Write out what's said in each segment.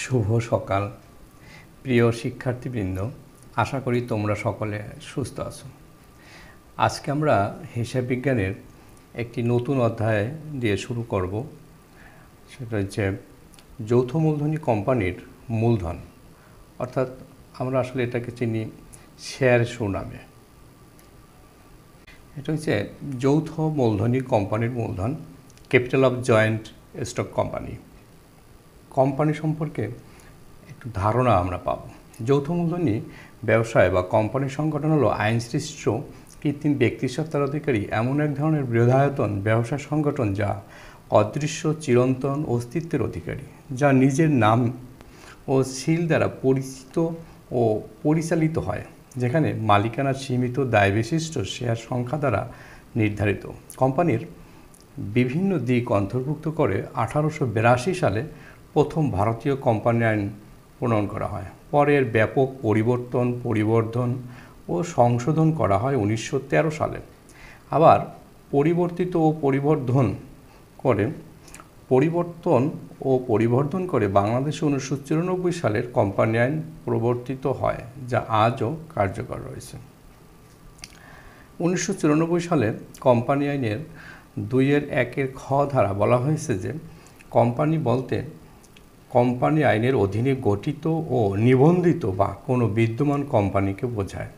শুভ সকাল প্রিয় শিক্ষার্থীবৃন্দ, আশা করি তোমরা সকলে সুস্থ আছো। আজকে আমরা হিসাব বিজ্ঞানের একটি নতুন অধ্যায় দিয়ে শুরু করব। সেটা হচ্ছে যৌথ মূলধনী কোম্পানির মূলধন, অর্থাৎ আমরা আসলে এটাকে চিনি শেয়ার শো নামে। এটা হচ্ছে যৌথ মূলধনী কোম্পানির মূলধন, capital of joint stock company. Company সম্পর্কে একটু ধারণা আমরা পাব। যৌথ মূলধনী ব্যবসায় বা কোম্পানি সংগঠন হলো আইনসৃষ্ট কৃত্রিম ব্যক্তিসত্তার অধিকারী এমন এক ধরনের বৃহদায়তন ব্যবসা সংগঠন যা অদৃশ্য চিরন্তন অস্তিত্বের অধিকারী, যা নিজের নাম ও সিল দ্বারা পরিচিত ও পরিচালিত হয়, যেখানে মালিকানা সীমিত দায়বিশিষ্ট শেয়ার সংখ্যা দ্বারা নির্ধারিত। কোম্পানির বিভিন্ন দিক অন্তর্ভুক্ত করে 1882 সালে প্রথম ভারতীয় কোম্পানি আইন প্রণয়ন করা হয়। পরে এর ব্যাপক পরিবর্ধন ও সংশোধন করা হয় 1913 সালে। আবার পরিবর্তন ও পরিবর্ধন করে বাংলাদেশে 1994 সালের কোম্পানি আইন প্রবর্তিত হয়, যা আজও কার্যকর রয়েছে। 1994 সালে কোম্পানি আইনের 2-1 খ ধারা বলা হয়েছে যে কোম্পানি বলতে কোম্পানি আইনের অধীনে গঠিত ও নিবন্ধিত বা কোনো বিদ্যমান কোম্পানিকে বোঝায়।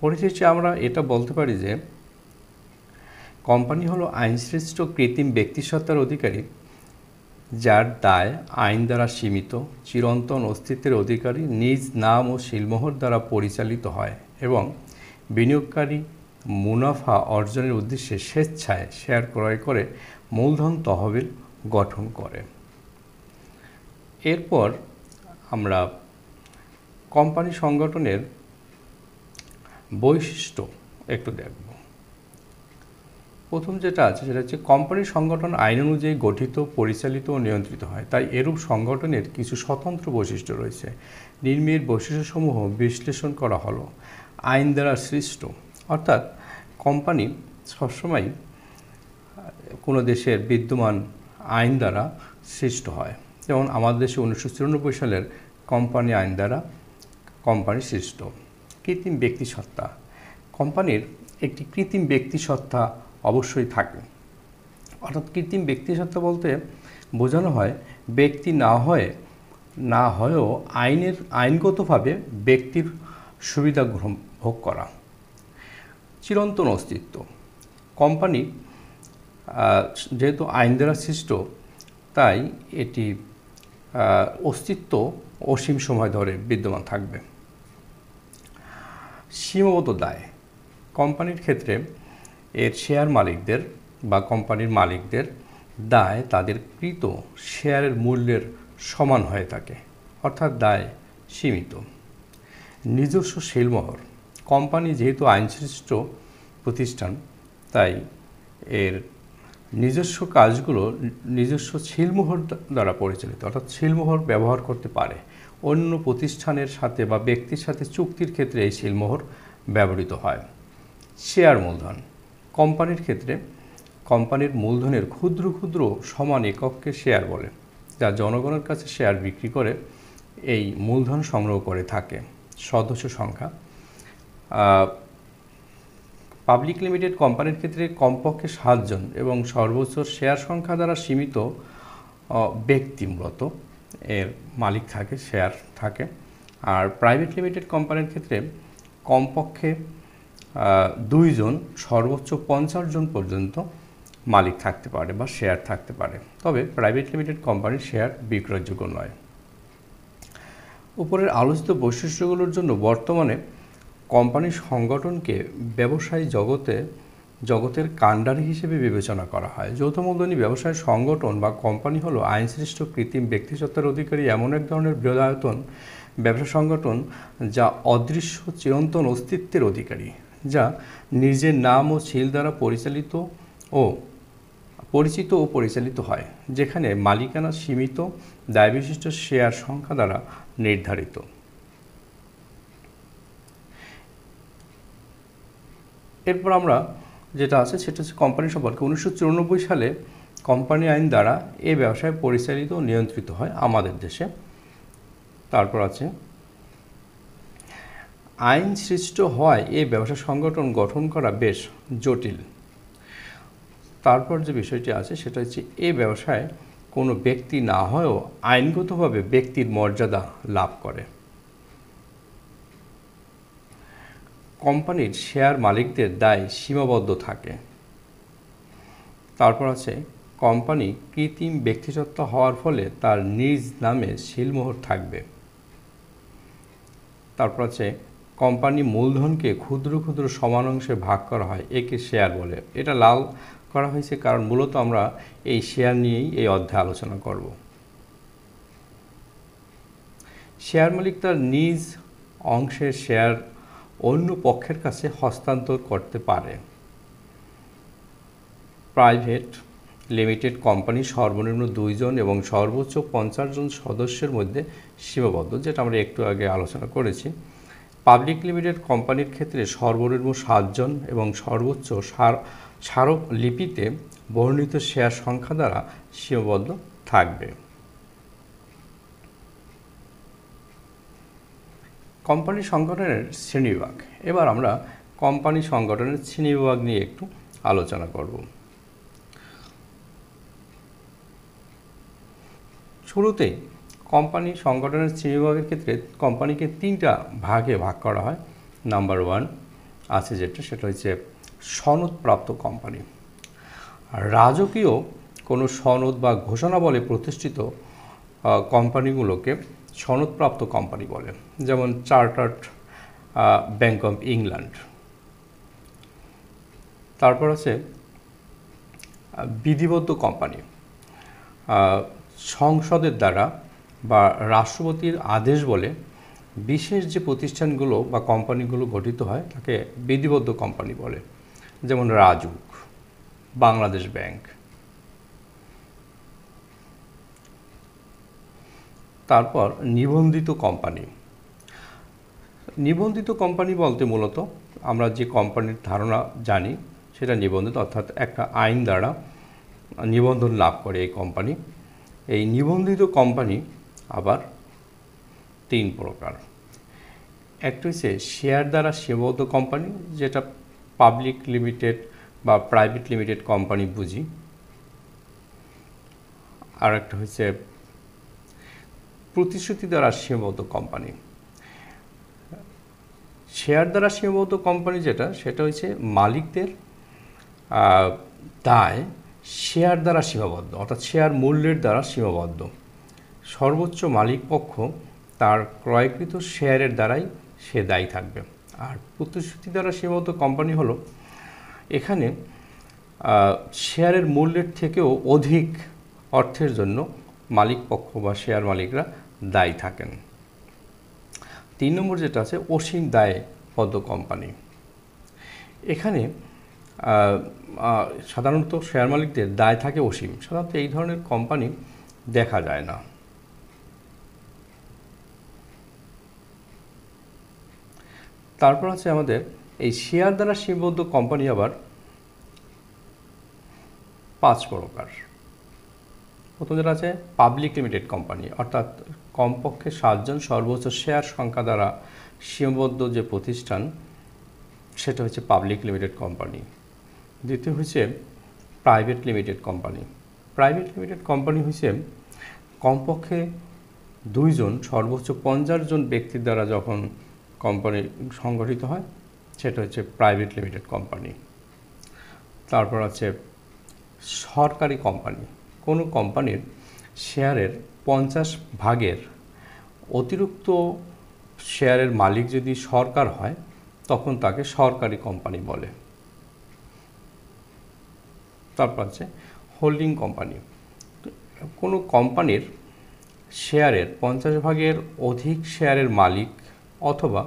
পরিশেষে আমরা এটা বলতে পারি যে কোম্পানি হলো আইনসৃষ্ট কৃত্রিম ব্যক্তিসত্তার অধিকারী, যার দায় আইন দ্বারা সীমিত, চিরন্তন অস্তিত্বের অধিকারী, নিজ নাম ও সিলমোহর দ্বারা পরিচালিত হয় এবং বিনিয়োগকারী মুনাফা অর্জনের উদ্দেশ্যে স্বেচ্ছায় শেয়ার ক্রয় করে মূলধন তহবিল গঠন করে। এরপর আমরা কোম্পানি সংগঠনের বৈশিষ্ট্য একটু দেখব। প্রথম যেটা আছে সেটা হচ্ছে কোম্পানি সংগঠন আইন অনুযায়ী গঠিত, পরিচালিত ও নিয়ন্ত্রিত হয়, তাই এরূপ সংগঠনের কিছু স্বতন্ত্র বৈশিষ্ট্য রয়েছে। নিম্নের বৈশিষ্ট্যসমূহ বিশ্লেষণ করা হলো। আইন দ্বারা সৃষ্ট, অর্থাৎ কোম্পানি সবসময় কোনো দেশের বিদ্যমান আইন দ্বারা সৃষ্ট হয়। যেমন আমাদের দেশে 1994 সালের কোম্পানি আইন দ্বারা কোম্পানি সৃষ্ট। কৃত্রিম ব্যক্তিসত্তা, কোম্পানির একটি কৃত্রিম ব্যক্তিসত্তা অবশ্যই থাকে। অর্থাৎ কৃত্রিম ব্যক্তিসত্তা বলতে বোঝানো হয় ব্যক্তি না হয়েও আইনগতভাবে ব্যক্তির সুবিধা ভোগ করা। চিরন্তন অস্তিত্ব, কোম্পানি যেহেতু আইন দ্বারা সৃষ্ট, তাই এটি অস্তিত্ব অসীম সময় ধরে বিদ্যমান থাকবে। সীমাবদ্ধ দায়, কোম্পানির ক্ষেত্রে এর শেয়ার মালিকদের বা কোম্পানির মালিকদের দায় তাদের কৃত শেয়ারের মূল্যের সমান হয়ে থাকে, অর্থাৎ দায় সীমিত। নিজস্ব সিলমোহর, কোম্পানি যেহেতু আইনসৃষ্ট প্রতিষ্ঠান, তাই এর নিজস্ব কাজগুলো নিজস্ব সিলমোহর দ্বারা পরিচালিত, অর্থাৎ সিলমোহর ব্যবহার করতে পারে। অন্য প্রতিষ্ঠানের সাথে বা ব্যক্তির সাথে চুক্তির ক্ষেত্রে এই সিলমোহর ব্যবহৃত হয়। শেয়ার মূলধন, কোম্পানির ক্ষেত্রে কোম্পানির মূলধনের ক্ষুদ্র ক্ষুদ্র সমান একককে শেয়ার বলে, যা জনগণের কাছে শেয়ার বিক্রি করে এই মূলধন সংগ্রহ করে থাকে। সদস্য সংখ্যা, পাবলিক লিমিটেড কোম্পানির ক্ষেত্রে কমপক্ষে 7 জন এবং সর্বোচ্চ শেয়ার সংখ্যা দ্বারা সীমিত ব্যক্তি মূলত এর মালিক থাকে, শেয়ার থাকে। আর প্রাইভেট লিমিটেড কোম্পানির ক্ষেত্রে কমপক্ষে 2 জন, সর্বোচ্চ 50 জন পর্যন্ত মালিক থাকতে পারে বা শেয়ার থাকতে পারে, তবে প্রাইভেট লিমিটেড কোম্পানির শেয়ার বিক্রয়যোগ্য নয়। উপরের আলোচিত বৈশিষ্ট্যগুলোর জন্য বর্তমানে কোম্পানির সংগঠনকে ব্যবসায়ী জগতের কাণ্ডারি হিসেবে বিবেচনা করা হয়। যৌথ মূলধনী ব্যবসায় সংগঠন বা কোম্পানি হলো আইনসৃষ্ট কৃত্রিম ব্যক্তিসত্তার অধিকারী এমন এক ধরনের বৃহদায়তন ব্যবসা সংগঠন যা অদৃশ্য চিরন্তন অস্তিত্বের অধিকারী, যা নিজের নাম ও সিল দ্বারা পরিচিত ও পরিচালিত হয়, যেখানে মালিকানা সীমিত দায়বিশিষ্ট শেয়ার সংখ্যা দ্বারা নির্ধারিত। এরপর আমরা যেটা আছে সেটা হচ্ছে কোম্পানি সম্পর্কে। 1994 সালে কোম্পানি আইন দ্বারা এই ব্যবসায় পরিচালিত ও নিয়ন্ত্রিত হয় আমাদের দেশে। তারপর আছে আইন সৃষ্ট হওয়ায় এই ব্যবসা সংগঠন গঠন করা বেশ জটিল। তারপর যে বিষয়টি আছে সেটা হচ্ছে এই ব্যবসায় কোনো ব্যক্তি না হয়েও আইনগতভাবে ব্যক্তির মর্যাদা লাভ করে। কোম্পানির শেয়ার মালিকদের দায় সীমাবদ্ধ থাকে। তারপর আছে কোম্পানি কৃত্রিম ব্যক্তিসত্তা হওয়ার ফলে তার নিজ নামে সিলমোহর থাকবে। তারপর আছে কোম্পানি মূলধনকে ক্ষুদ্র ক্ষুদ্র সমান অংশে ভাগ করা হয়, একে শেয়ার বলে। এটা লাল করা হয়েছে কারণ মূলত আমরা এই শেয়ার নিয়েই এই অধ্যায়ে আলোচনা করব। শেয়ার মালিক তার নিজ অংশের শেয়ার অন্য পক্ষের কাছে হস্তান্তর করতে পারে। প্রাইভেট লিমিটেড কোম্পানি সর্বনিম্ন 2 জন এবং সর্বোচ্চ 50 জন সদস্যের মধ্যে সীমাবদ্ধ, যেটা আমরা একটু আগে আলোচনা করেছি। পাবলিক লিমিটেড কোম্পানির ক্ষেত্রে সর্বনিম্ন 7 জন এবং সর্বোচ্চ স্মারকলিপিতে বর্ণিত শেয়ার সংখ্যা দ্বারা সীমাবদ্ধ থাকবে। কোম্পানি সংগঠনের শ্রেণীবিভাগ। এবার আমরা কোম্পানি সংগঠনের শ্রেণীবিভাগ নিয়ে একটু আলোচনা করব। শুরুতে কোম্পানি সংগঠনের শ্রেণীবিভাগের ক্ষেত্রে কোম্পানিকে 3টা ভাগে ভাগ করা হয়। নাম্বার 1 আছে সেটা হচ্ছে সনদপ্রাপ্ত কোম্পানি। আর রাজকীয় কোনো সনদ বা ঘোষণা বলে প্রতিষ্ঠিত কোম্পানিগুলোকে সনদপ্রাপ্ত কোম্পানি বলে, যেমন চার্টার্ড ব্যাংক অফ ইংল্যান্ড। তারপর আছে বিধিবদ্ধ কোম্পানি। সংসদের দ্বারা বা রাষ্ট্রপতির আদেশ বলে বিশেষ যে প্রতিষ্ঠানগুলো বা কোম্পানিগুলো গঠিত হয় তাকে বিধিবদ্ধ কোম্পানি বলে, যেমন রাজুক, বাংলাদেশ ব্যাংক। তারপর নিবন্ধিত কোম্পানি। নিবন্ধিত কোম্পানি বলতে মূলত আমরা যে কোম্পানির ধারণা জানি সেটা নিবন্ধিত, অর্থাৎ একটা আইন দ্বারা নিবন্ধন লাভ করে এই কোম্পানি। এই নিবন্ধিত কোম্পানি আবার 3 প্রকার। একটা হচ্ছে শেয়ার দ্বারা সীমাবদ্ধ কোম্পানি, যেটা পাবলিক লিমিটেড বা প্রাইভেট লিমিটেড কোম্পানি বুঝি। আর একটা হচ্ছে প্রতিশ্রুতি দ্বারা সীমাবদ্ধ কোম্পানি। শেয়ার দ্বারা সীমাবদ্ধ কোম্পানি সেটা হচ্ছে মালিকদের দায় শেয়ার দ্বারা সীমাবদ্ধ, অর্থাৎ শেয়ার মূল্যের দ্বারা সীমাবদ্ধ। সর্বোচ্চ মালিক পক্ষ তার ক্রয়কৃত শেয়ারের দ্বারাই সে দায়ী থাকবে। আর প্রতিশ্রুতি দ্বারা সীমাবদ্ধ কোম্পানি হলো এখানে শেয়ারের মূল্যের থেকেও অধিক অর্থের জন্য মালিক পক্ষ বা শেয়ার মালিকরা দায়ী থাকেন। 3 নম্বর যেটা আছে অসীম দায়বদ্ধ কোম্পানি। এখানে সাধারণত শেয়ার মালিকদের দায় থাকে অসীম। সাধারণত এই ধরনের কোম্পানি দেখা যায় না। তারপর আছে আমাদের এই শেয়ার দ্বারা সীমাবদ্ধ কোম্পানি আবার 5 প্রকার। প্রথম যেটা আছে পাবলিক লিমিটেড কোম্পানি, অর্থাৎ কমপক্ষে 7 জন সর্বোচ্চ শেয়ার সংখ্যা দ্বারা সীমাবদ্ধ যে প্রতিষ্ঠান সেটা হচ্ছে পাবলিক লিমিটেড কোম্পানি। দ্বিতীয় হচ্ছে private limited company. Private limited company হচ্ছে কমপক্ষে 2 জন সর্বোচ্চ 50 জন ব্যক্তির দ্বারা যখন কোম্পানি সংগঠিত হয় সেটা হচ্ছে প্রাইভেট লিমিটেড কোম্পানি। তারপর আছে সরকারি কোম্পানি। কোনো কোম্পানির শেয়ারের 50 ভাগের অতিরিক্ত শেয়ারের মালিক যদি সরকার হয় তখন তাকে সরকারি কোম্পানি বলে। তারপর আছে হোল্ডিং কোম্পানি। কোনো কোম্পানির শেয়ারের 50 ভাগের অধিক শেয়ারের মালিক অথবা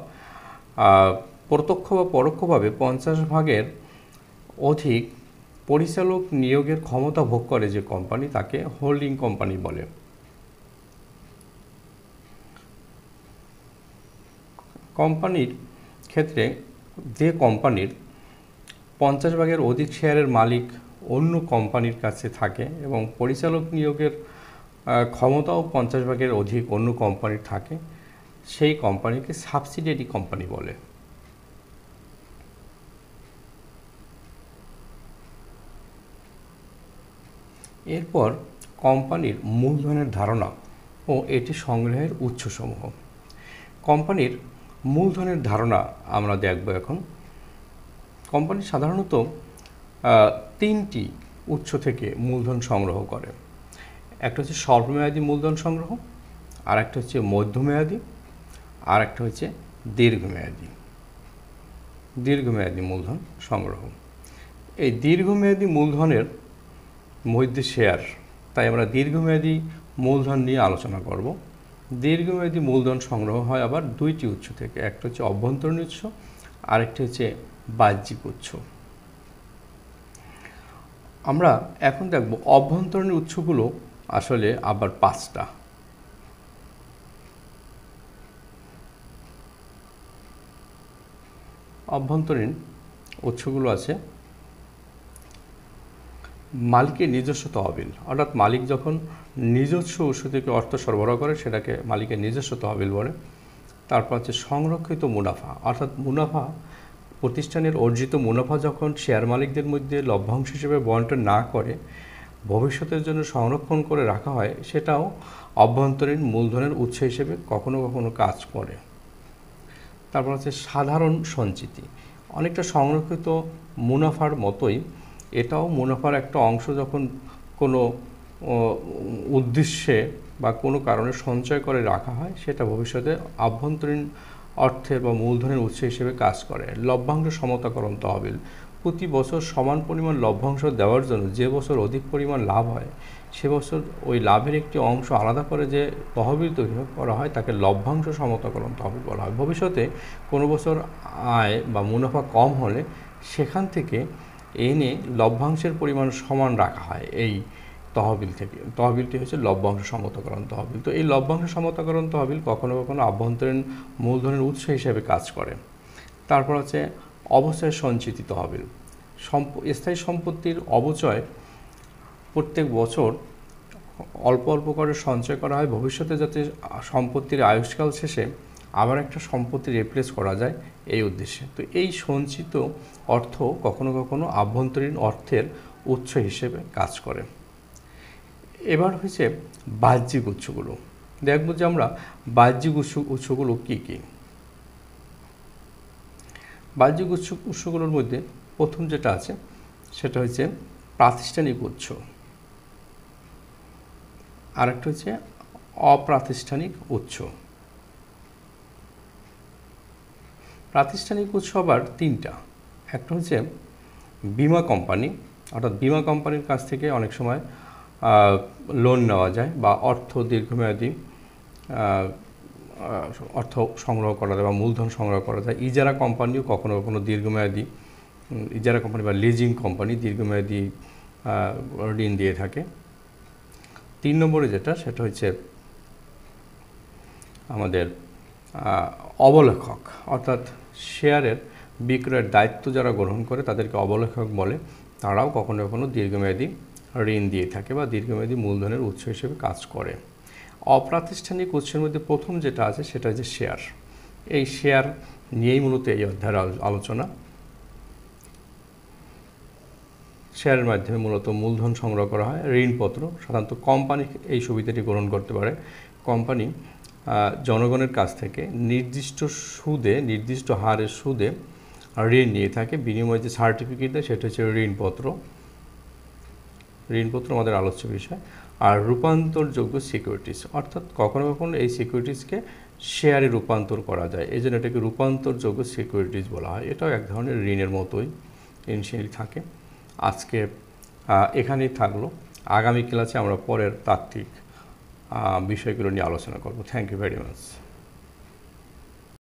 প্রত্যক্ষ বা পরোক্ষভাবে 50 ভাগের অধিক পরিচালক নিয়োগের ক্ষমতা ভোগ করে যে কোম্পানি তাকে হোল্ডিং কোম্পানি বলে। কোম্পানির ক্ষেত্রে যে কোম্পানির 50 ভাগের অধিক শেয়ারের মালিক অন্য কোম্পানির কাছে থাকে এবং পরিচালক নিয়োগের ক্ষমতাও 50 ভাগের অধিক অন্য কোম্পানির থাকে সেই কোম্পানিকে সাবসিডিয়ারি কোম্পানি বলে। এরপর কোম্পানির মূলধনের ধারণা ও এটি সংগ্রহের উৎসসমূহ। কোম্পানির মূলধনের ধারণা আমরা দেখব এখন। কোম্পানি সাধারণত তিনটি উৎস থেকে মূলধন সংগ্রহ করে। একটা হচ্ছে স্বল্পমেয়াদী মূলধন সংগ্রহ, আর একটা হচ্ছে মধ্যমেয়াদী, আর একটা হচ্ছে দীর্ঘমেয়াদী মূলধন সংগ্রহ। এই দীর্ঘমেয়াদী মূলধনের মধ্যে শেয়ার, তাই আমরা দীর্ঘমেয়াদী মূলধন নিয়ে আলোচনা করব। দীর্ঘমেয়াদী মূলধন সংগ্রহ হয় আবার দুইটি উৎস থেকে, একটা হচ্ছে অভ্যন্তরীণ উৎস, আরেকটি হচ্ছে বাহ্যিক উৎস। আমরা এখন দেখব অভ্যন্তরীণ উৎসগুলো আসলে আবার 5টা। অভ্যন্তরীণ উৎসগুলো আছে মালিকের নিজস্ব তহবিল, অর্থাৎ মালিক যখন নিজস্ব উৎস থেকে অর্থ সরবরাহ করে সেটাকে মালিকের নিজস্ব তহবিল বলে। তারপর হচ্ছে সংরক্ষিত মুনাফা, অর্থাৎ মুনাফা, প্রতিষ্ঠানের অর্জিত মুনাফা যখন শেয়ার মালিকদের মধ্যে লভ্যাংশ হিসেবে বন্টন না করে ভবিষ্যতের জন্য সংরক্ষণ করে রাখা হয়, সেটাও অভ্যন্তরীণ মূলধনের উৎস হিসেবে কখনো কখনো কাজ করে। তারপর হচ্ছে সাধারণ সঞ্চিতি, অনেকটা সংরক্ষিত মুনাফার মতোই এটাও মুনাফার একটা অংশ যখন কোনো উদ্দেশ্যে বা কোনো কারণে সঞ্চয় করে রাখা হয় সেটা ভবিষ্যতে আভ্যন্তরীণ অর্থের বা মূলধনের উৎস হিসেবে কাজ করে। লভ্যাংশ সমতাকরণ তহবিল, প্রতি বছর সমান পরিমাণ লভ্যাংশ দেওয়ার জন্য যে বছর অধিক পরিমাণ লাভ হয় সে বছর ওই লাভের একটি অংশ আলাদা করে যে তহবিল তৈরি করা হয় তাকে লভ্যাংশ সমতাকরণ তহবিল বলা হয়। ভবিষ্যতে কোনো বছর আয় বা মুনাফা কম হলে সেখান থেকে এনে লভ্যাংশের পরিমাণ সমান রাখা হয় এই তহবিল থেকে। তহবিলটি হচ্ছে লভ্যাংশ সমতাকরণ তহবিল। তো এই লভ্যাংশ সমতাকরণ তহবিল কখনো কখনো আভ্যন্তরীণ মূলধনের উৎস হিসেবে কাজ করে। তারপর হচ্ছে অবচয় সঞ্চিতি তহবিল, স্থায়ী সম্পত্তির অবচয় প্রত্যেক বছর অল্প অল্প করে সঞ্চয় করা হয় ভবিষ্যতে যাতে সম্পত্তির আয়ুষ্কাল শেষে আবার একটা সম্পত্তি রিপ্লেস করা যায় এই উদ্দেশ্যে। তো এই সঞ্চিত অর্থ কখনো কখনো আভ্যন্তরীণ অর্থের উৎস হিসেবে কাজ করে। এবার হচ্ছে বাহ্যিক উৎসগুলো। দেখব যে আমরা বাহ্যিক উৎসগুলো কী কী। বাহ্যিক উৎসগুলোর মধ্যে প্রথম যেটা আছে সেটা হচ্ছে প্রাতিষ্ঠানিক উৎস, আরেকটা হচ্ছে অপ্রাতিষ্ঠানিক উৎস। প্রাতিষ্ঠানিক উৎস আবার 3টা। একটা হচ্ছে বীমা কোম্পানি, অর্থাৎ বীমা কোম্পানির কাছ থেকে অনেক সময় লোন নেওয়া যায় বা দীর্ঘমেয়াদী অর্থ সংগ্রহ করা যায় বা মূলধন সংগ্রহ করা যায়। ইজারা কোম্পানিও কখনো কখনো দীর্ঘমেয়াদী, ইজারা কোম্পানি বা লিজিং কোম্পানি দীর্ঘমেয়াদী ঋণ দিয়ে থাকে। 3 নম্বরে যেটা সেটা হচ্ছে আমাদের অবলেখক, অর্থাৎ শেয়ারের বিক্রয়ের দায়িত্ব যারা গ্রহণ করে তাদেরকে অবলেখক বলে। তারাও কখনো কখনো দীর্ঘমেয়াদী ঋণ দিয়ে থাকে বা দীর্ঘমেয়াদী মূলধনের উৎস হিসেবে কাজ করে। অপ্রাতিষ্ঠানিক উৎসের মধ্যে প্রথম যেটা আছে সেটা হচ্ছে শেয়ার। এই শেয়ার নিয়েই মূলত এই অধ্যায়ের আলোচনা। শেয়ারের মাধ্যমে মূলত মূলধন সংগ্রহ করা হয়। ঋণপত্র, সাধারণত কোম্পানি এই সুবিধাটি গ্রহণ করতে পারে। কোম্পানি জনগণের কাছ থেকে নির্দিষ্ট সুদে, নির্দিষ্ট হারের সুদে ঋণ নিয়ে থাকে, বিনিময়ে যে সার্টিফিকেট দেয় সেটা হচ্ছে ঋণপত্র। ঋণপত্র আমাদের আলোচ্য বিষয়। আর রূপান্তরযোগ্য সিকিউরিটিস, অর্থাৎ কখনো কখনো এই সিকিউরিটিসকে শেয়ারে রূপান্তর করা যায়, এই জন্য এটাকে রূপান্তরযোগ্য সিকিউরিটিস বলা হয়। এটাও এক ধরনের ঋণের মতোই ইনিশিয়ালি থাকে। আজকে এখানেই থাকলো। আগামী ক্লাসে আমরা পরের তাত্ত্বিক বিষয়গুলো নিয়ে আলোচনা করব। Thank you very much.